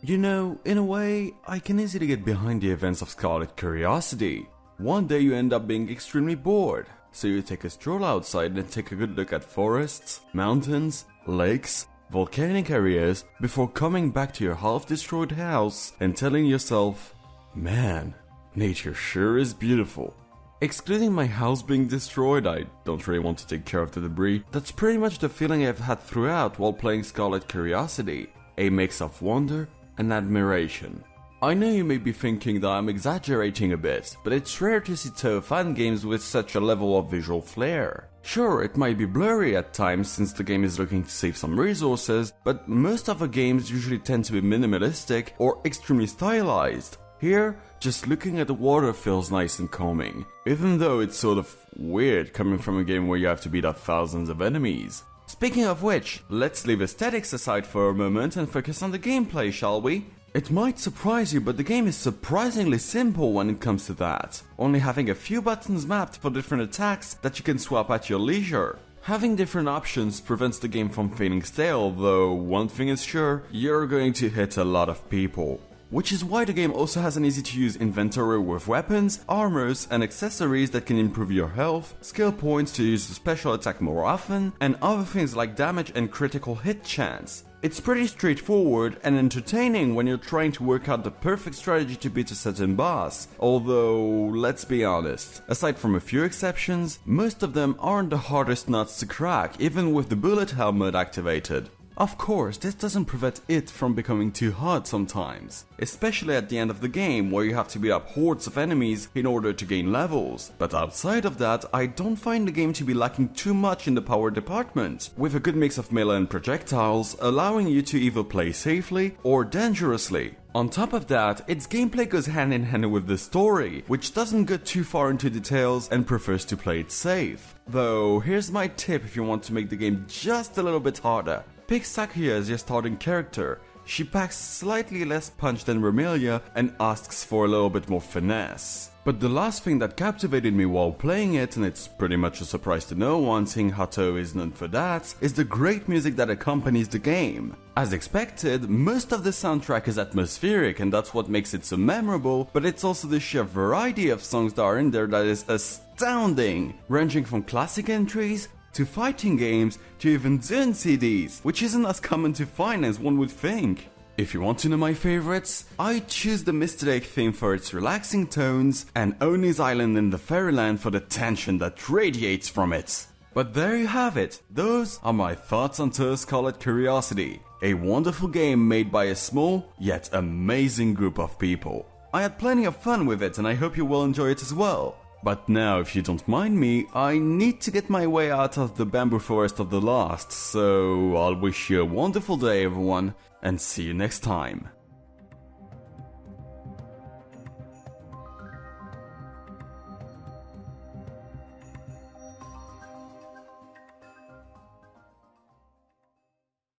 You know, in a way, I can easily get behind the events of Scarlet Curiosity. One day you end up being extremely bored, so you take a stroll outside and take a good look at forests, mountains, lakes, volcanic areas before coming back to your half-destroyed house and telling yourself, man, nature sure is beautiful. Excluding my house being destroyed, I don't really want to take care of the debris. That's pretty much the feeling I've had throughout while playing Scarlet Curiosity, a mix of wonder and admiration. I know you may be thinking that I'm exaggerating a bit, but it's rare to see Touhou fan games with such a level of visual flair. Sure, it might be blurry at times since the game is looking to save some resources, but most of the games usually tend to be minimalistic or extremely stylized. Here, just looking at the water feels nice and calming, even though it's sort of weird coming from a game where you have to beat up thousands of enemies. Speaking of which, let's leave aesthetics aside for a moment and focus on the gameplay, shall we? It might surprise you, but the game is surprisingly simple when it comes to that, only having a few buttons mapped for different attacks that you can swap at your leisure. Having different options prevents the game from feeling stale, though one thing is sure, you're going to hit a lot of people. Which is why the game also has an easy to use inventory with weapons, armors, and accessories that can improve your health, skill points to use the special attack more often, and other things like damage and critical hit chance. It's pretty straightforward and entertaining when you're trying to work out the perfect strategy to beat a certain boss, although, let's be honest, aside from a few exceptions, most of them aren't the hardest nuts to crack, even with the bullet hell mode activated. Of course, this doesn't prevent it from becoming too hard sometimes, especially at the end of the game where you have to beat up hordes of enemies in order to gain levels. But outside of that, I don't find the game to be lacking too much in the power department, with a good mix of melee and projectiles, allowing you to either play safely or dangerously. On top of that, its gameplay goes hand in hand with the story, which doesn't go too far into details and prefers to play it safe. Though, here's my tip if you want to make the game just a little bit harder. Pick Sakuya as your starting character. She packs slightly less punch than Romelia and asks for a little bit more finesse. But the last thing that captivated me while playing it, and it's pretty much a surprise to no one seeing how Touhou is known for that, is the great music that accompanies the game. As expected, most of the soundtrack is atmospheric and that's what makes it so memorable, but it's also the sheer variety of songs that are in there that is astounding, ranging from classic entries to fighting games, to even Zune CDs, which isn't as common to find as one would think. If you want to know my favorites, I choose the Mr. Lake theme for its relaxing tones, and Oni's Island in the Fairyland for the tension that radiates from it. But there you have it, those are my thoughts on Touhou Scarlet Curiosity, a wonderful game made by a small, yet amazing group of people. I had plenty of fun with it and I hope you will enjoy it as well. But now, if you don't mind me, I need to get my way out of the bamboo forest of the lost, so I'll wish you a wonderful day everyone, and see you next time.